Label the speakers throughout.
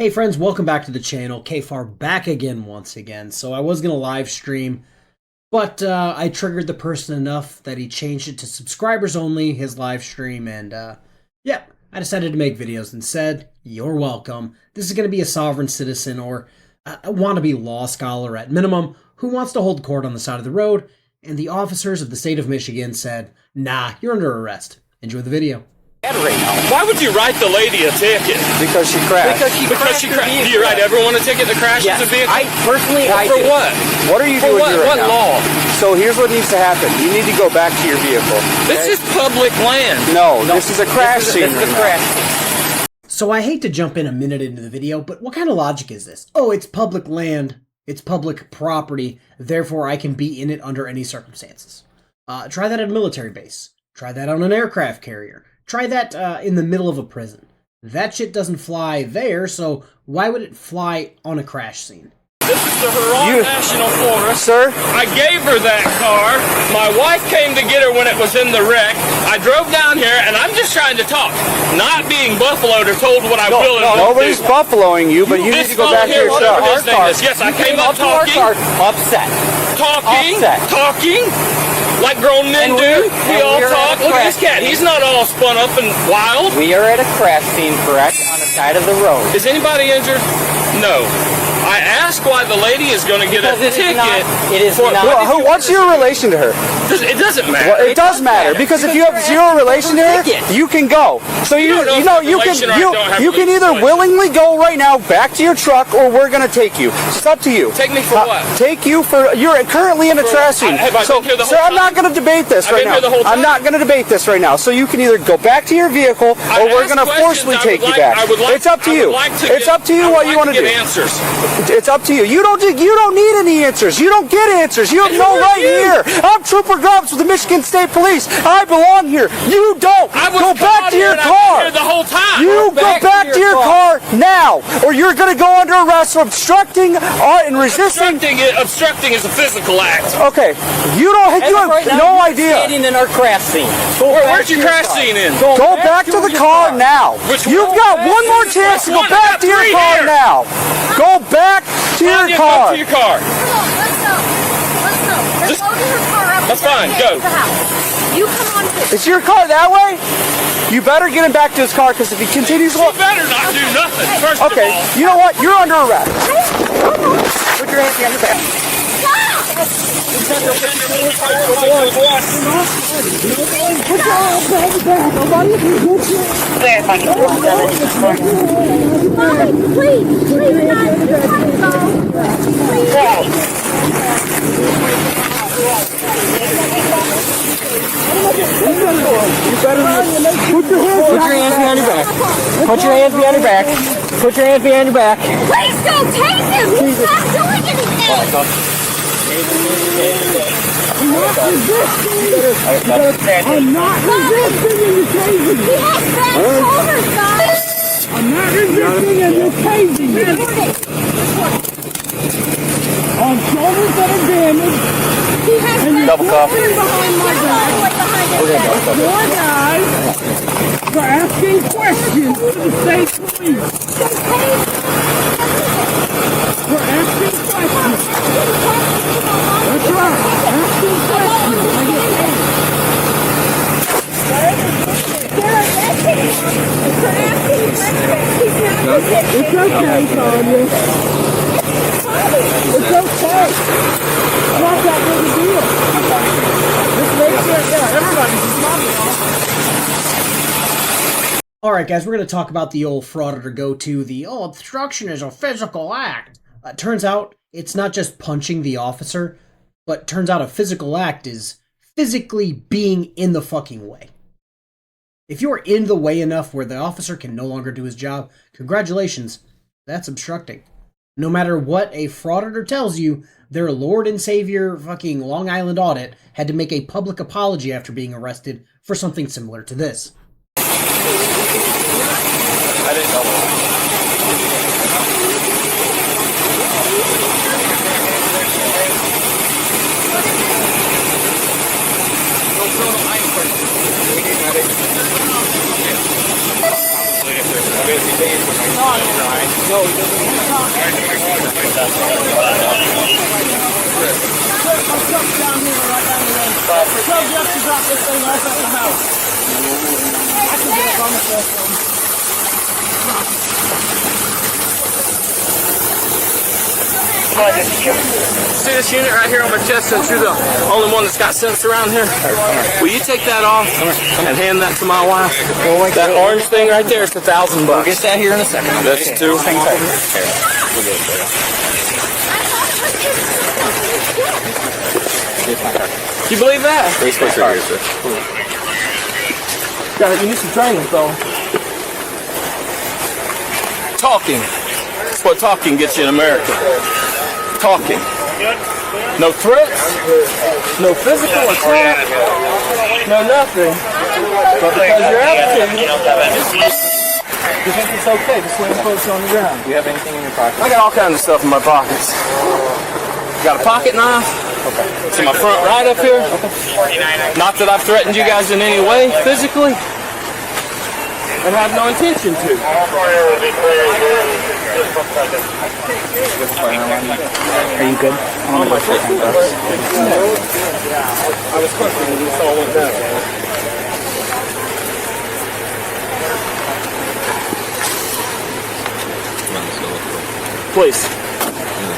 Speaker 1: Hey friends, welcome back to the channel. KFARR back again once again. So I was going to live stream, but I triggered the person enough that he changed it to subscribers only, his live stream, and yeah, I decided to make videos and said, you're welcome. This is going to be a sovereign citizen or a wannabe law scholar at minimum who wants to hold court on the side of the road, and the officers of the state of Michigan said, nah, you're under arrest. Enjoy the video.
Speaker 2: Right now. Why would you write the lady a ticket?
Speaker 3: Because she crashed.
Speaker 2: Because she crashed. Do you write everyone a ticket that crashes a vehicle?
Speaker 3: For
Speaker 2: do.
Speaker 3: what? What are you doing here right now?
Speaker 2: What law?
Speaker 3: So here's what needs to happen. You need to go back to your vehicle. Okay?
Speaker 2: This is public land.
Speaker 3: No, this is a crash scene.
Speaker 2: This is a crash.
Speaker 1: So I hate to jump in a minute into the video, but what kind of logic is this? Oh, it's public land, it's public property, therefore I can be in it under any circumstances. Try that at a military base. Try that on an aircraft carrier. Try that in the middle of a prison. That shit doesn't fly there, so why would it fly on a crash scene?
Speaker 2: This is the Huron National Forest.
Speaker 3: Sir?
Speaker 2: I gave her that car. My wife came to get her when it was in the wreck. I drove down here, and I'm just trying to talk. Not being buffaloed or told what I will and won't do.
Speaker 3: Nobody's buffaloing you, but you need to go back to your truck.
Speaker 2: Yes, I came up talking.
Speaker 3: Upset.
Speaker 2: Talking. Like grown men do. We all talk. Look at this cat. He's not all spun up and wild.
Speaker 4: We are at a crash scene, correct? On the side of the road.
Speaker 2: Is anybody injured? No. I asked why the lady is going to get a ticket.
Speaker 3: What's your relation to her?
Speaker 2: It doesn't matter.
Speaker 3: Well, it does matter because if you have zero relation to her, you can go. So you can either willingly go right now back to your truck, or we're going to take you. It's up to you.
Speaker 2: Take me for what?
Speaker 3: Take you for you're currently in a crash scene. Sir, I'm not going to debate this right now. I'm not going to debate this right now. So you can either go back to your vehicle, or we're going to forcibly take you back. It's up to you. It's up to you what you want to do. It's up to you. You don't need any answers. You don't get answers. You have no right here. I'm Trooper Grubbs with the Michigan State Police. I belong here. You don't.
Speaker 2: Go back to your car. The whole time.
Speaker 3: You go back to your car now, or you're going to go under arrest for obstructing and resisting.
Speaker 2: Obstructing is a physical act.
Speaker 3: Okay. You have no idea.
Speaker 4: Standing in our crash scene.
Speaker 2: Where's your crash scene in?
Speaker 3: Go back to the car now. You've got one more chance to go back to your car now. Go back to your car.
Speaker 2: Go to your car.
Speaker 5: Let's go. Let's go to her car.
Speaker 2: That's fine. Go.
Speaker 5: You come on.
Speaker 3: Is your car that way? You better get him back to his car, because if he continues to...
Speaker 2: You better not do nothing. First of all.
Speaker 3: You know what? You're under arrest.
Speaker 4: Put your hands behind your back. Put your hands behind your back. Put your hands behind your back.
Speaker 5: Please don't take him. He's not doing anything.
Speaker 6: I'm not resisting and you're crazy.
Speaker 5: He has bad shoulders, guys.
Speaker 6: I'm not resisting and you're crazy. On shoulders that are damaged.
Speaker 5: He has
Speaker 4: Double cuff.
Speaker 6: Behind my back. Four guys for asking questions to the state police. For asking questions. That's right. Asking questions. It's okay, Tanya. It's okay. Not that big a deal. Just make sure everybody's
Speaker 1: Alright guys, we're going to talk about the old frauditor go-to, the obstruction is a physical act. Turns out, it's not just punching the officer, but turns out a physical act is physically being in the fucking way. If you're in the way enough where the officer can no longer do his job, congratulations, that's obstructing. No matter what a frauditor tells you, their Lord and Savior fucking Long Island audit had to make a public apology after being arrested for something similar to this.
Speaker 2: I didn't know that.
Speaker 4: No,
Speaker 2: See this unit right here on my chest, since you're the only one that's got sense around here? Will you take that off and hand that to my wife? That orange thing right there is $1,000.
Speaker 4: We'll get that here in a second.
Speaker 2: That's two. You believe that?
Speaker 4: You need some training, though.
Speaker 2: Talking. That's what talking gets you in America. Talking. No threats, no physical attack, no nothing. But because you're attitude, you think it's okay to swing folks on the ground.
Speaker 4: Do you have anything in your pocket?
Speaker 2: I got all kinds of stuff in my pockets. Got a pocket knife.
Speaker 4: Okay.
Speaker 2: It's in my front right up here. Okay. Not that I've threatened you guys in any way physically, and have no intention to.
Speaker 4: Are you good?
Speaker 2: On my foot. I was questioning when this all went down. Please.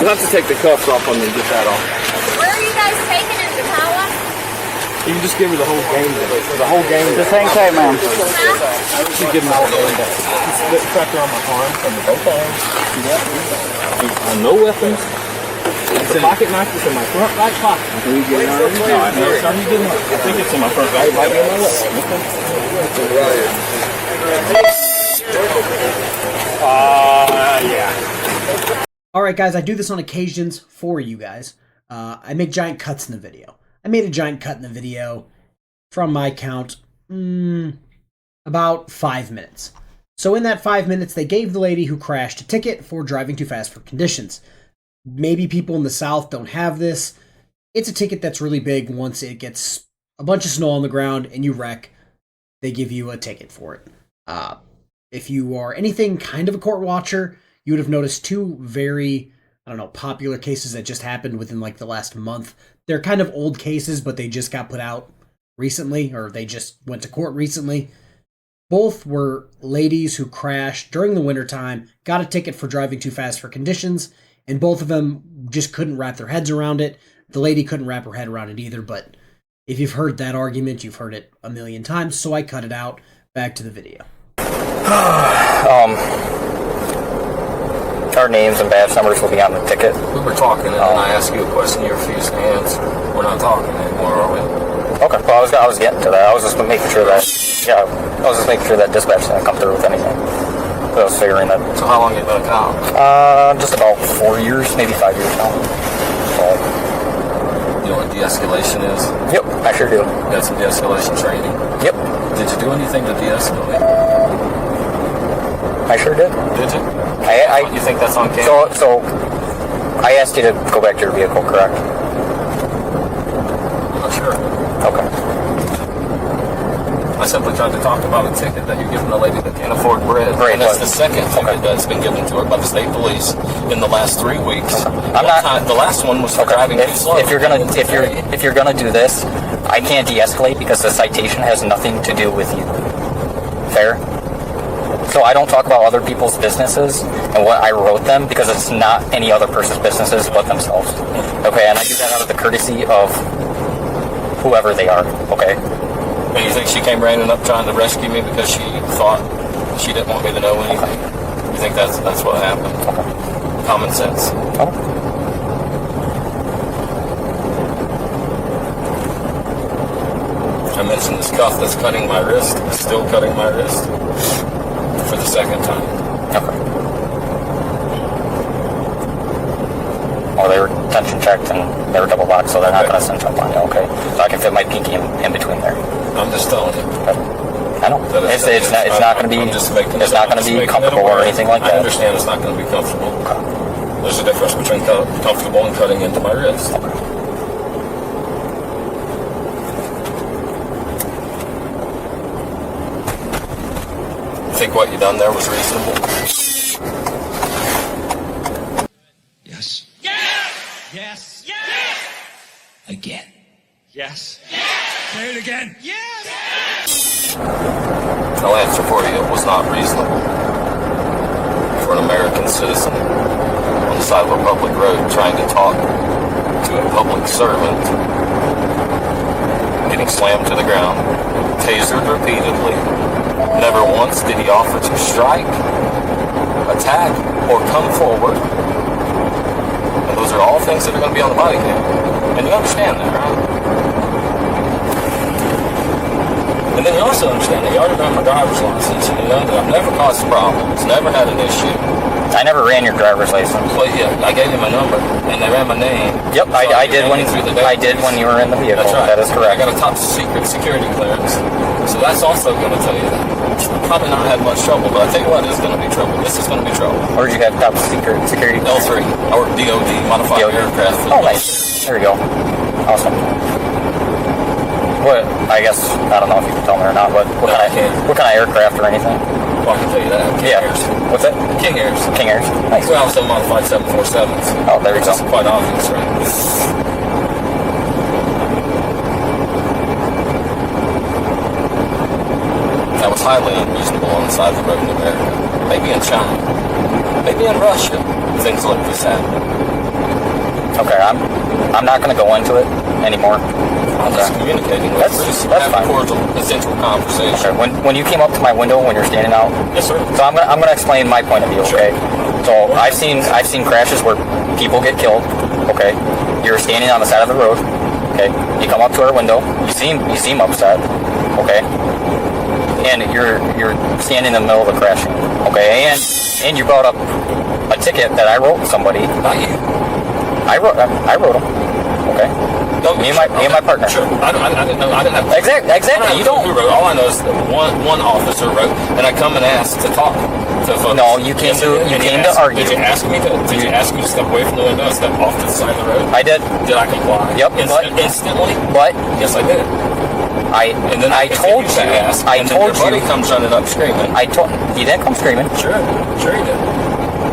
Speaker 2: You'll have to take the cuffs off on me and get that off.
Speaker 5: Where are you guys taking him to Kawa?
Speaker 2: You can just give me the whole game day. The whole game day.
Speaker 4: Just hang tight, ma'am.
Speaker 2: You give me the whole game day. It's the pressure on my arm from the both arms. No weapons. It's a pocket knife. It's in my front right pocket. Can you get it on? No, you didn't. I think it's in my front right pocket. Yeah.
Speaker 1: Alright guys, I do this on occasions for you guys. I make giant cuts in the video. I made a giant cut in the video from my count, about 5 minutes. So in that 5 minutes, they gave the lady who crashed a ticket for driving too fast for conditions. Maybe people in the South don't have this. It's a ticket that's really big. Once it gets a bunch of snow on the ground and you wreck, they give you a ticket for it. If you are anything kind of a court watcher, you would have noticed two very, popular cases that just happened within like the last month. They're kind of old cases, but they just got put out recently, or they just went to court recently. Both were ladies who crashed during the wintertime, got a ticket for driving too fast for conditions, and both of them just couldn't wrap their heads around it. The lady couldn't wrap her head around it either, but if you've heard that argument, you've heard it a million times, so I cut it out. Back to the video.
Speaker 4: Our names and badge numbers will be on the ticket.
Speaker 2: We were talking, and then I asked you a question you refused to answer. We're not talking anymore, are we?
Speaker 4: Okay. Well, I was getting to that. I was just making sure that, dispatch didn't come through with anything. So I was figuring that.
Speaker 2: So how long have you been a cop?
Speaker 4: Just about 4 years, maybe 5 years now. So.
Speaker 2: You know what de-escalation is?
Speaker 4: Yep, I sure do.
Speaker 2: You got some de-escalation training?
Speaker 4: Yep.
Speaker 2: Did you do anything to de-escalate?
Speaker 4: I sure did.
Speaker 2: Did you?
Speaker 4: You
Speaker 2: think that's on camera?
Speaker 4: So, I asked you to go back to your vehicle, correct?
Speaker 2: I'm not sure.
Speaker 4: Okay.
Speaker 2: I simply tried to talk about a ticket that you're giving a lady that can't afford bread.
Speaker 4: Great,
Speaker 2: and that's the second ticket that's been given to her by the state police in the last 3 weeks.
Speaker 4: Okay.
Speaker 2: The last one was for driving too slow.
Speaker 4: If you're gonna do this, I can't de-escalate because the citation has nothing to do with you. Fair? So I don't talk about other people's businesses and what I wrote them because it's not any other person's businesses but themselves. Okay, and I do that out of the courtesy of whoever they are. Okay.
Speaker 2: And you think she came running up trying to rescue me because she thought she didn't want me to know anything? Okay. You think that's what happened?
Speaker 4: Okay.
Speaker 2: Common sense.
Speaker 4: Okay.
Speaker 2: I mentioned this cuff that's cutting my wrist. It's still cutting my wrist for the second time.
Speaker 4: Okay. Well, they were tension checked and they were double locked, so they're not going to cinch up on you. Okay. So I can fit my pinky in between there.
Speaker 2: I'm just telling you.
Speaker 4: Okay. I know. It's not going to be. It's not going to be comfortable or anything like that.
Speaker 2: I understand it's not going to be comfortable. Okay. There's a difference between comfortable and cutting into my wrist.
Speaker 4: Okay.
Speaker 2: think what you done there was reasonable?
Speaker 7: Yes. Yes. Yes. Yes. Again. Yes. Yes. Say it again. Yes.
Speaker 2: I'll answer for you. It was not reasonable for an American citizen on the side of a public road trying to talk to a public servant, getting slammed to the ground, tasered repeatedly. Never once did he offer to strike, attack, or come forward. And those are all things that are going to be on the body cam. And you understand that, right? And then you also understand that you already ran my driver's license, and you know that I've never caused problems, never had an issue.
Speaker 4: I never ran your driver's license.
Speaker 2: But yeah, I gave you my number, and they ran my name.
Speaker 4: Yep,
Speaker 2: So
Speaker 4: I did when you were in the vehicle.
Speaker 2: That's right.
Speaker 4: That is correct.
Speaker 2: I got a top secret security clearance. So that's also going to tell you that. Probably not had much trouble, but I tell you what is going to be trouble. This is going to be trouble.
Speaker 4: Where did you have top secret security?
Speaker 2: L3. I work DOD, modified aircraft.
Speaker 4: Oh, nice. There you go. Awesome. What? I guess I don't know if you can tell me or not. What kind of aircraft or anything?
Speaker 2: Well, I can tell you that. King Airs.
Speaker 4: What's that?
Speaker 2: King Airs.
Speaker 4: King Airs. Nice.
Speaker 2: We also modified 747s.
Speaker 4: Oh, there you go.
Speaker 2: It's quite obvious, right? That was highly unreasonable on the side of the road in America. Maybe in China. Maybe in Russia. Things like this happen.
Speaker 4: Okay, I'm not going to go into it anymore.
Speaker 2: I'm just communicating with you.
Speaker 4: That's
Speaker 2: have
Speaker 4: fine.
Speaker 2: a cordial, essential conversation.
Speaker 4: Okay. When you came up to my window when you're standing out.
Speaker 2: Yes, sir.
Speaker 4: So I'm gonna explain my point of view. Okay. So I've seen crashes where people get killed. Okay. You're standing on the side of the road. Okay. You come up to our window. You seem upset. Okay. And you're standing in the middle of the crash. Okay. And you brought up a ticket that I wrote somebody.
Speaker 2: Not you.
Speaker 4: I wrote them. Okay.
Speaker 2: No,
Speaker 4: me and my partner.
Speaker 2: Sure. I didn't know. I didn't have.
Speaker 4: Exactly. You don't.
Speaker 2: Who wrote? All I know is that one officer wrote, and I come and asked to talk to folks.
Speaker 4: No, you came to argue.
Speaker 2: Did you ask me to step away from the window and step off to the side of the road?
Speaker 4: I did.
Speaker 2: Did I comply?
Speaker 4: Yep.
Speaker 2: Instantly.
Speaker 4: But
Speaker 2: yes, I did.
Speaker 4: I told you.
Speaker 2: Your buddy comes running up screaming.
Speaker 4: He didn't come screaming.
Speaker 2: Sure he did.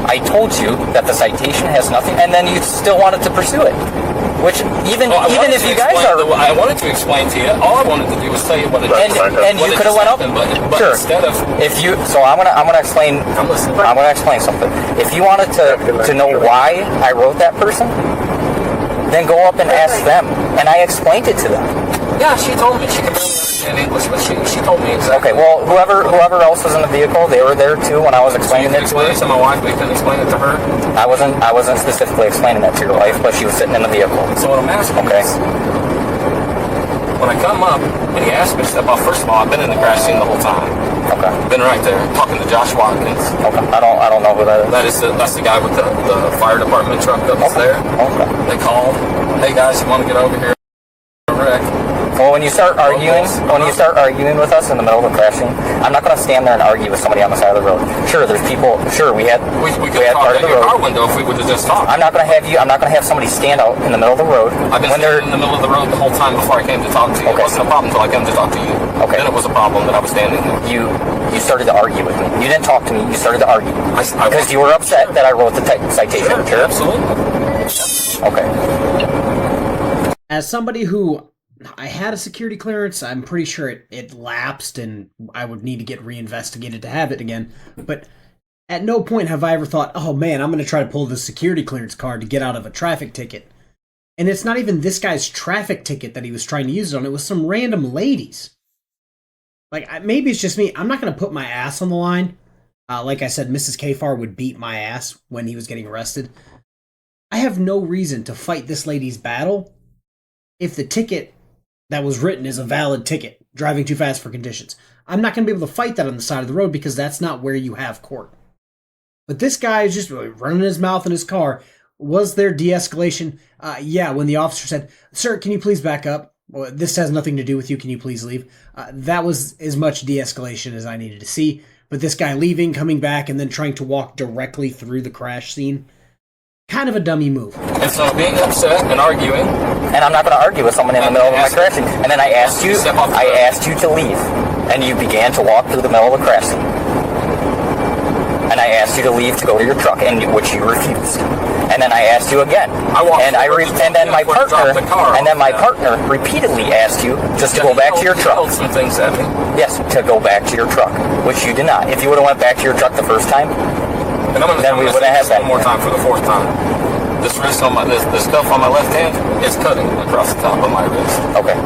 Speaker 4: I told you that the citation has nothing, and then you still wanted to pursue it. Which even if you guys are,
Speaker 2: I wanted to explain to you. All I wanted to do was tell you what it is.
Speaker 4: And you could have went up.
Speaker 2: But
Speaker 4: sure.
Speaker 2: Instead of
Speaker 4: so I'm gonna explain. I'm gonna explain something. If you wanted to know why I wrote that person, then go up and ask them. And I explained it to them.
Speaker 2: Yeah, she told me. She can barely understand English, but she told me exactly.
Speaker 4: Okay, well, whoever else was in the vehicle, they were there too when I was explaining it to her.
Speaker 2: Explain it to my wife, but you couldn't explain it to her?
Speaker 4: I wasn't specifically explaining that to your wife, but she was sitting in the vehicle.
Speaker 2: So what I'm asking is, when I come up and he asked me to step off, first of all, I've been in the crash scene the whole time.
Speaker 4: Okay.
Speaker 2: Been right there, talking to Josh Watkins.
Speaker 4: Okay. I don't know who that is.
Speaker 2: That's the guy with the fire department truck that was there.
Speaker 4: Okay.
Speaker 2: They called, hey guys, you want to get over here? Wreck.
Speaker 4: Well, when you start arguing with us in the middle of a crash scene, I'm not going to stand there and argue with somebody on the side of the road. Sure, there's people. Sure, we had part of the road.
Speaker 2: Our window if we would have just talked.
Speaker 4: I'm not going to have somebody stand out in the middle of the road.
Speaker 2: I've been standing in the middle of the road the whole time before I came to talk to you.
Speaker 4: Okay.
Speaker 2: It wasn't a problem until I came to talk to you.
Speaker 4: Okay.
Speaker 2: Then it was a problem that I was standing there.
Speaker 4: You started to argue with me. You didn't talk to me. You started to argue because you were upset that I wrote the citation. Sure,
Speaker 2: absolutely.
Speaker 4: Okay.
Speaker 1: As somebody who I had a security clearance, I'm pretty sure it lapsed and I would need to get reinvestigated to have it again. But at no point have I ever thought, oh man, I'm going to try to pull this security clearance card to get out of a traffic ticket. And it's not even this guy's traffic ticket that he was trying to use it on. It was some random ladies. Like, maybe it's just me. I'm not going to put my ass on the line. Like I said, Mrs. KFARR would beat my ass when he was getting arrested. I have no reason to fight this lady's battle if the ticket that was written is a valid ticket, driving too fast for conditions. I'm not going to be able to fight that on the side of the road because that's not where you have court. But this guy is just really running his mouth in his car. Was there de-escalation? Yeah, when the officer said, "Sir, can you please back up? Well, this has nothing to do with you. Can you please leave?" That was as much de-escalation as I needed to see. But this guy leaving, coming back, and then trying to walk directly through the crash scene, kind of a dummy move.
Speaker 2: And so being upset and arguing.
Speaker 4: And I'm not going to argue with someone in the middle of my crash scene. And then I asked you to leave. And you began to walk through the middle of the crash scene. then I asked you to leave to go to your truck, and which you refused. And then I asked you again. And then my partner repeatedly asked you just to go back to your truck.
Speaker 2: Some things at me.
Speaker 4: Yes, to go back to your truck, which you did not. If you would have went back to your truck the first time, then we would have had that.
Speaker 2: One more time for the fourth time. This wrist on this stuff on my left hand is cutting across the top of my wrist.
Speaker 4: Okay.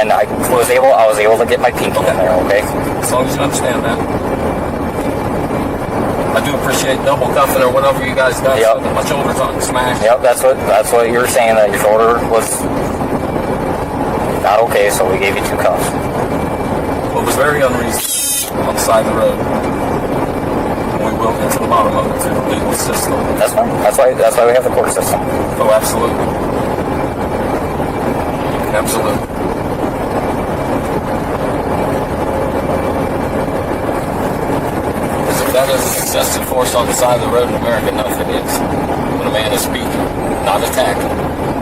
Speaker 4: And I was able to get my pinky in there. Okay.
Speaker 2: As long as you understand that. I do appreciate double cuffing or whatever you guys got.
Speaker 4: Yep.
Speaker 2: So my shoulders aren't smashed.
Speaker 4: Yep. That's what you were saying, that your shoulder was not okay, so we gave you 2 cuffs.
Speaker 2: Well, it was very unreasonable on the side of the road. We will get to the bottom of it through the legal system.
Speaker 4: That's fine. That's why we have the court system.
Speaker 2: Oh, absolutely. Absolutely. Because if that is excessive force on the side of the road in America, no, it is. When a man is speaking, not attacking,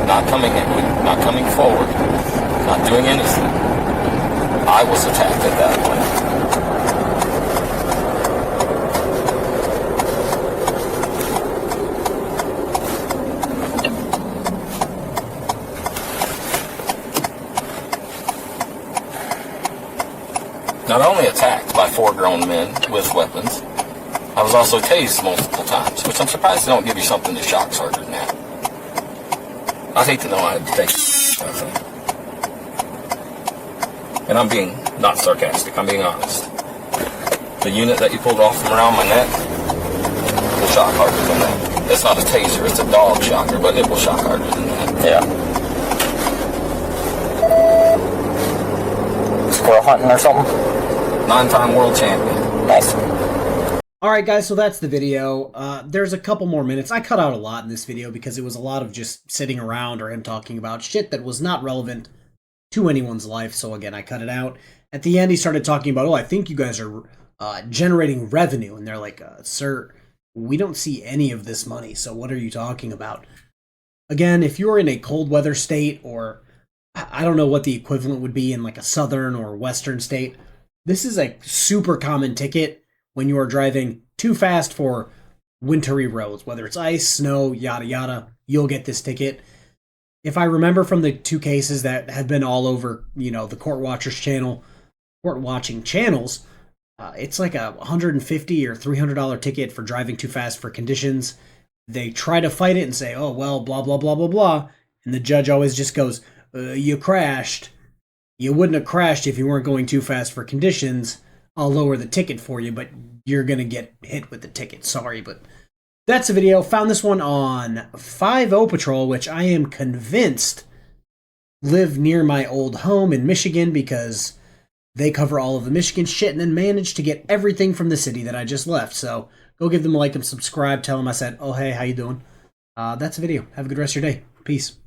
Speaker 2: not coming at you, not coming forward, not doing anything. I was attacked at that point. Not only attacked by 4 grown men with weapons, I was also tased multiple times, which I'm surprised they don't give you something that shocks harder than that. I'd hate to know I had to take it. And I'm being not sarcastic, I'm being honest. The unit that you pulled off from around my neck will shock harder than that. It's not a taser, it's a dog shocker, but it will shock harder than that.
Speaker 4: Yeah. Squirrel hunting or something?
Speaker 2: 9-time world champion.
Speaker 4: Nice.
Speaker 1: Alright guys, so that's the video. There's a couple more minutes. I cut out a lot in this video because it was a lot of just sitting around or him talking about shit that was not relevant to anyone's life, so again, I cut it out. At the end, he started talking about, oh, I think you guys are generating revenue, and they're like, sir, we don't see any of this money, so what are you talking about? Again, if you're in a cold weather state, or I don't know what the equivalent would be in like a southern or western state, this is a super common ticket when you are driving too fast for wintry roads, whether it's ice, snow, yada yada, you'll get this ticket. If I remember from the 2 cases that have been all over, the court watching channels, it's like a $150 or $300 ticket for driving too fast for conditions. They try to fight it and say, oh, well, blah, blah, blah, blah, blah. And the judge always just goes, you crashed. You wouldn't have crashed if you weren't going too fast for conditions. I'll lower the ticket for you, but you're going to get hit with the ticket. Sorry, but that's the video. Found this one on 5-0 Patrol, which I am convinced live near my old home in Michigan because they cover all of the Michigan shit and then managed to get everything from the city that I just left. So go give them a like and subscribe. Tell them I said, oh, hey, how you doing? That's the video. Have a good rest of your day. Peace.